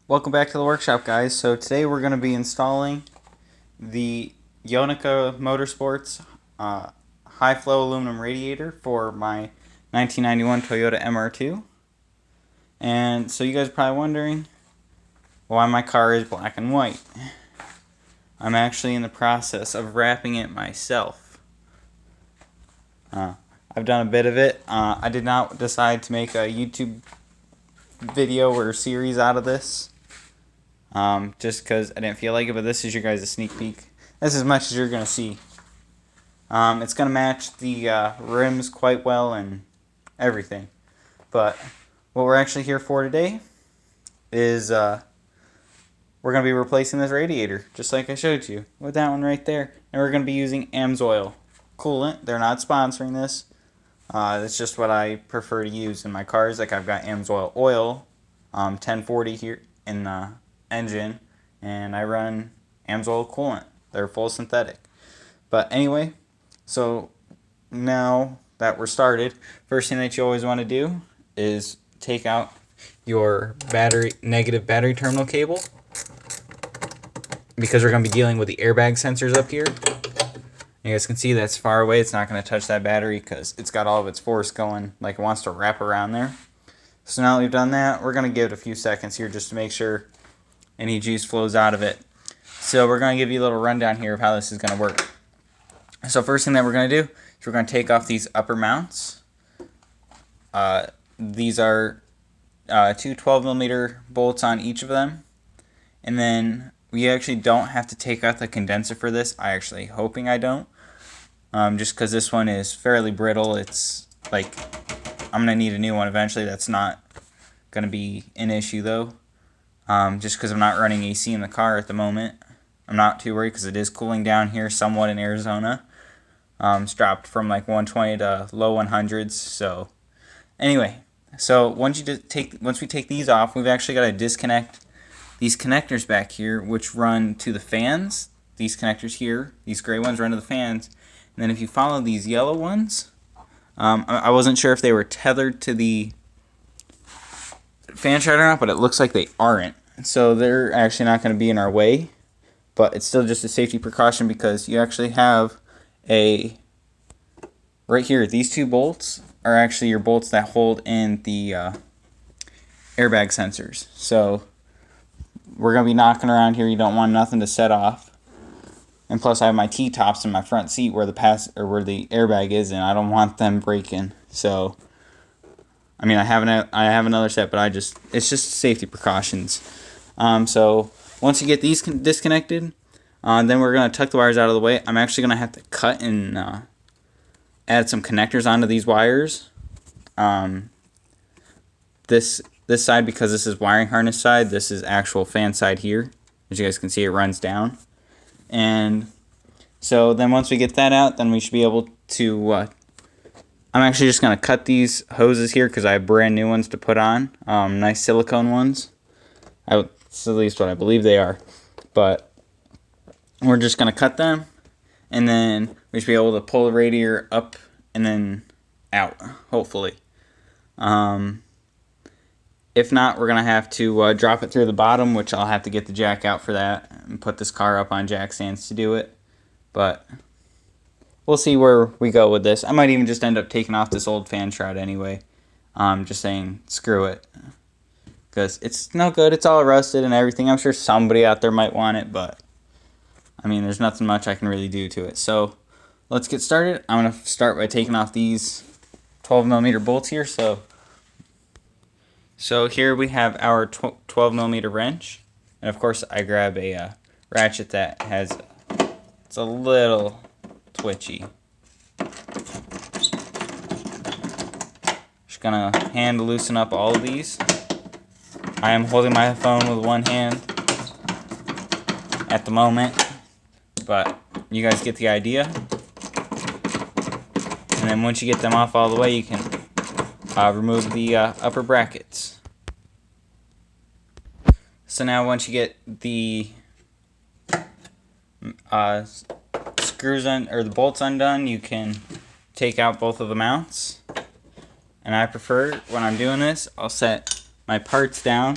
Welcome back to the workshop, guys. So today we're going to be installing the Yonica Motorsports high flow aluminum radiator for my 1991 Toyota MR2. And so you guys are probably wondering why my car is black and white. I'm actually in the process of wrapping it myself. I've done a bit of it. I did not decide to make a YouTube video or series out of this. Just because I didn't feel like it, but this is your guys' sneak peek. This is as much as you're going to see. It's going to match the rims quite well and everything. But what we're actually here for today is we're going to be replacing this radiator, just like I showed you, with that one right there. And we're going to be using AMSOIL coolant. They're not sponsoring this. That's just what I prefer to use in my cars. Like I've got AMSOIL oil, 1040 here in the engine, and I run AMSOIL coolant. They're full synthetic. But anyway, so now that we're started, first thing that you always want to do is take out your negative battery terminal cable, because we're going to be dealing with the airbag sensors up here. You guys can see that's far away. It's not going to touch that battery because it's got all of its force going, like it wants to wrap around there. So now that we've done that, we're going to give it a few seconds here just to make sure any juice flows out of it. So we're going to give you a little rundown here of how this is going to work. So first thing that we're going to do is we're going to take off these upper mounts. These are two 12mm bolts on each of them. And then we actually don't have to take out the condenser for this. I actually hoping I don't. Just because this one is fairly brittle. It's like I'm going to need a new one eventually. That's not going to be an issue though. Just because I'm not running AC in the car at the moment. I'm not too worried because it is cooling down here somewhat in Arizona. It's dropped from like 120 to low 100s. So anyway, so once we take these off, we've actually got to disconnect these connectors back here, which run to the fans. These connectors here, these gray ones, run to the fans. And then if you follow these yellow ones, I wasn't sure if they were tethered to the fan shroud or not, but it looks like they aren't. So they're actually not going to be in our way, but it's still just a safety precaution because you actually have right here, these two bolts are actually your bolts that hold in the airbag sensors. So we're going to be knocking around here. You don't want nothing to set off. And plus I have my T-tops in my front seat where the airbag is, and I don't want them breaking. So I mean, I have another set, but it's just safety precautions. So once you get these disconnected, then we're going to tuck the wires out of the way. I'm actually going to have to cut and add some connectors onto these wires. This side, because this is wiring harness side, this is actual fan side here. As you guys can see, it runs down. And so then once we get that out, then we should be able to I'm actually just going to cut these hoses here because I have brand new ones to put on. Nice silicone ones. That's at least what I believe they are. But we're just going to cut them. And then we should be able to pull the radiator up and then out, hopefully. If not, we're going to have to drop it through the bottom, which I'll have to get the jack out for that and put this car up on jack stands to do it. But we'll see where we go with this. I might even just end up taking off this old fan shroud anyway. Just saying, screw it. Because it's no good. It's all rusted and everything. I'm sure somebody out there might want it, but I mean, there's nothing much I can really do to it. So let's get started. I'm going to start by taking off these 12mm bolts here. So here we have our 12mm wrench. And of course, I grab a ratchet that it's a little twitchy. Just gonna hand loosen up all of these. I am holding my phone with one hand at the moment, but you guys get the idea. And then once you get them off all the way, you can remove the upper brackets. So now once you get the screws or the bolts undone, you can take out both of the mounts. And I prefer, when I'm doing this, I'll set my parts down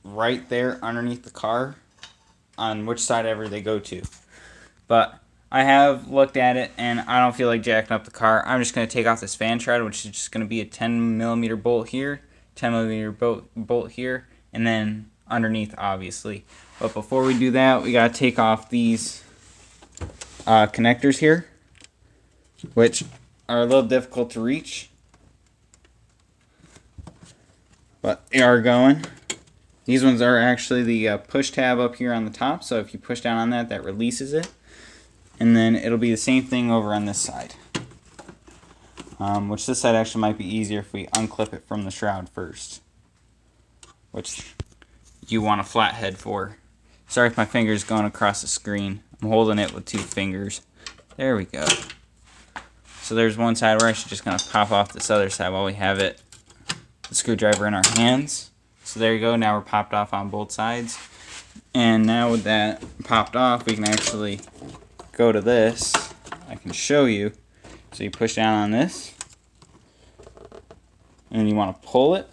right there underneath the car on which side ever they go to. But I have looked at it, and I don't feel like jacking up the car. I'm just going to take off this fan shroud, which is just going to be a 10mm bolt here, 10mm bolt here, and then underneath, obviously. But before we do that, we got to take off these connectors here, which are a little difficult to reach, but they are going. These ones are actually the push tab up here on the top, so if you push down on that, that releases it. And then it'll be the same thing over on this side. Which this side actually might be easier if we unclip it from the shroud first. Which you want a flat head for. Sorry if my finger's going across the screen. I'm holding it with 2 fingers. There we go. So there's one side. We're actually just going to pop off this other side while we have it, the screwdriver in our hands. So there you go. Now we're popped off on both sides. And now with that popped off, we can actually go to this. I can show you. So you push down on this, and then you want to pull it.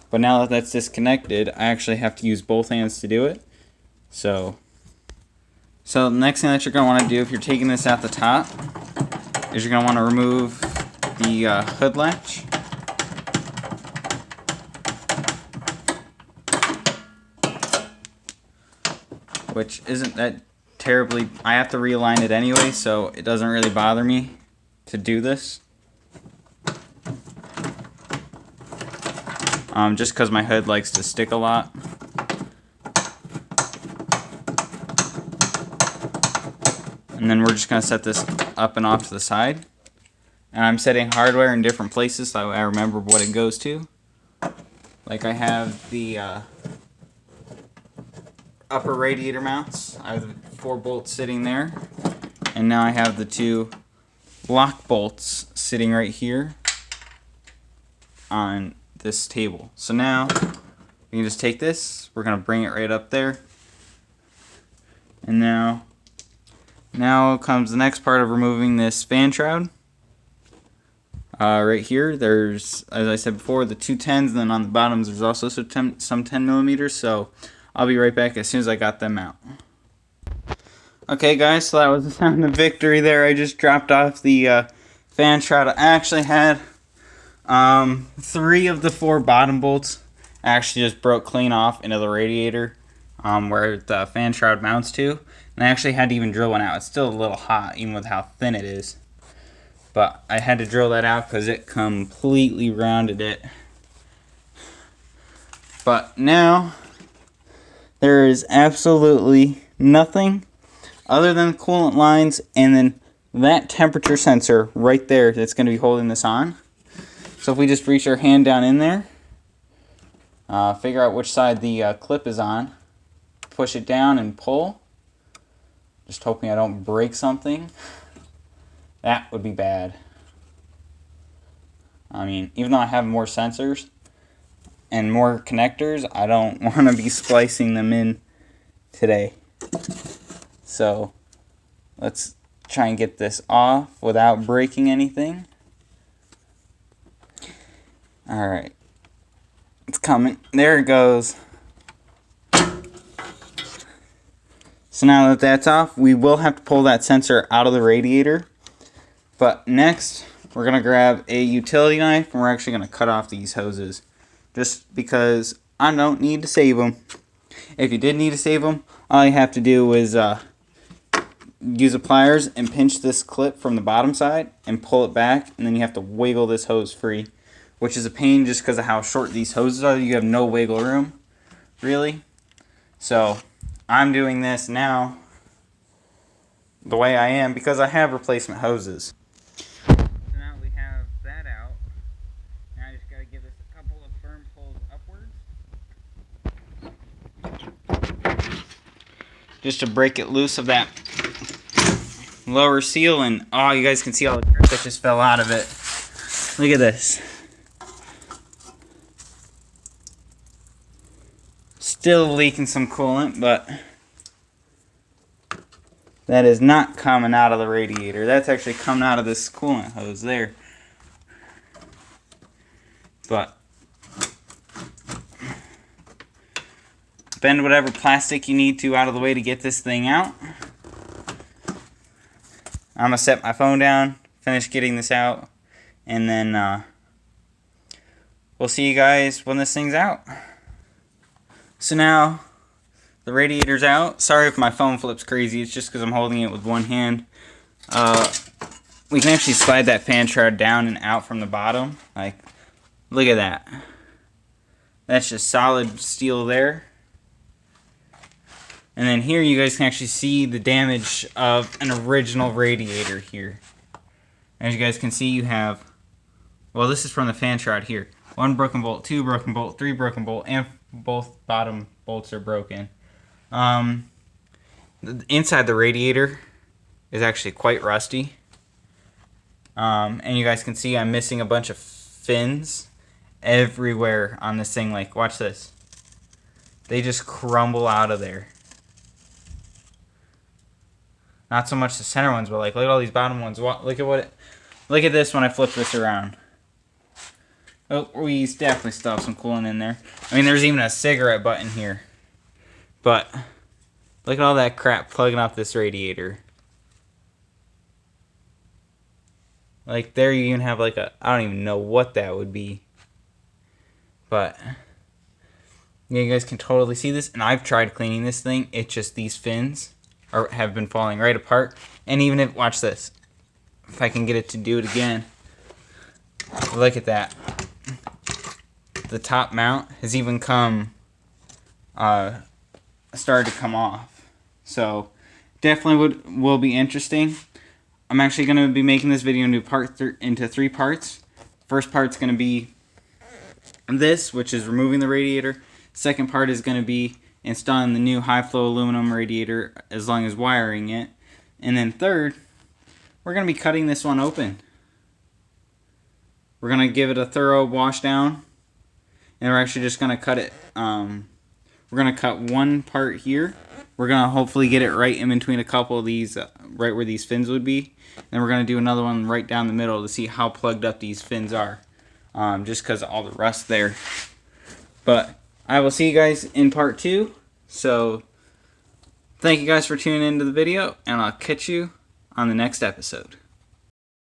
But now that that's disconnected, I actually have to use both hands to do it. So the next thing that you're going to want to do if you're taking this at the top is you're going to want to remove the hood latch. Which isn't that terribly, I have to realign it anyway, so it doesn't really bother me to do this. Just because my hood likes to stick a lot. And then we're just going to set this up and off to the side. And I'm setting hardware in different places so I remember what it goes to. Like I have the upper radiator mounts. I have the 4 bolts sitting there. And now I have the 2 lock bolts sitting right here on this table. So now we can just take this, we're going to bring it right up there. And now comes the next part of removing this fan shroud. Right here, there's, as I said before, the 2 10s, and then on the bottoms there's also some 10mm, so I'll be right back as soon as I got them out. Okay guys, so that was the sound of victory there. I just dropped off the fan shroud. I actually had 3 of the 4 bottom bolts actually just broke clean off into the radiator where the fan shroud mounts to. And I actually had to even drill one out. It's still a little hot even with how thin it is. But I had to drill that out because it completely rounded it. But now there is absolutely nothing other than coolant lines and then that temperature sensor right there that's going to be holding this on. So if we just reach our hand down in there, figure out which side the clip is on, push it down and pull, just hoping I don't break something. That would be bad. I mean, even though I have more sensors and more connectors, I don't want to be splicing them in today. So let's try and get this off without breaking anything. Alright, it's coming. There it goes. So now that that's off, we will have to pull that sensor out of the radiator. But next, we're going to grab a utility knife and we're actually going to cut off these hoses. Just because I don't need to save them. If you did need to save them, all you have to do is use a pliers and pinch this clip from the bottom side and pull it back. And then you have to wiggle this hose free. Which is a pain just because of how short these hoses are. You have no wiggle room, really. So I'm doing this now the way I am because I have replacement hoses. So now we have that out. Now I just got to give this a couple of firm pulls upwards. Just to break it loose of that lower seal. And oh, you guys can see all the grip that just fell out of it. Look at this. Still leaking some coolant, but that is not coming out of the radiator. That's actually coming out of this coolant hose there. But bend whatever plastic you need to out of the way to get this thing out. I'm going to set my phone down, finish getting this out, and then we'll see you guys when this thing's out. So now the radiator's out. Sorry if my phone flips crazy, it's just because I'm holding it with one hand. We can actually slide that fan shroud down and out from the bottom. Like, look at that. That's just solid steel there. And then here you guys can actually see the damage of an original radiator here. As you guys can see, you have, well, this is from the fan shroud here. 1 broken bolt, 2 broken bolt, 3 broken bolt, and both bottom bolts are broken. Inside the radiator is actually quite rusty. And you guys can see I'm missing a bunch of fins everywhere on this thing. Like, watch this. They just crumble out of there. Not so much the center ones, but like, look at all these bottom ones. Look at this when I flip this around. Oh, we definitely still have some coolant in there. I mean, there's even a cigarette butt in here. But look at all that crap plugging up this radiator. Like, there you even have like a, I don't even know what that would be. But yeah, you guys can totally see this. And I've tried cleaning this thing. It's just these fins have been falling right apart. And even if, watch this. If I can get it to do it again. Look at that. The top mount has even started to come off. So definitely will be interesting. I'm actually going to be making this video into 3 parts. First part's going to be this, which is removing the radiator. Second part is going to be installing the new high flow aluminum radiator, as long as wiring it. And then third, we're going to be cutting this one open. We're going to give it a thorough wash down. And we're actually just going to cut it. We're going to cut one part here. We're going to hopefully get it right in between a couple of these, right where these fins would be. And we're going to do another one right down the middle to see how plugged up these fins are. Just because of all the rust there. But I will see you guys in part 2. So thank you guys for tuning into the video. And I'll catch you on the next episode.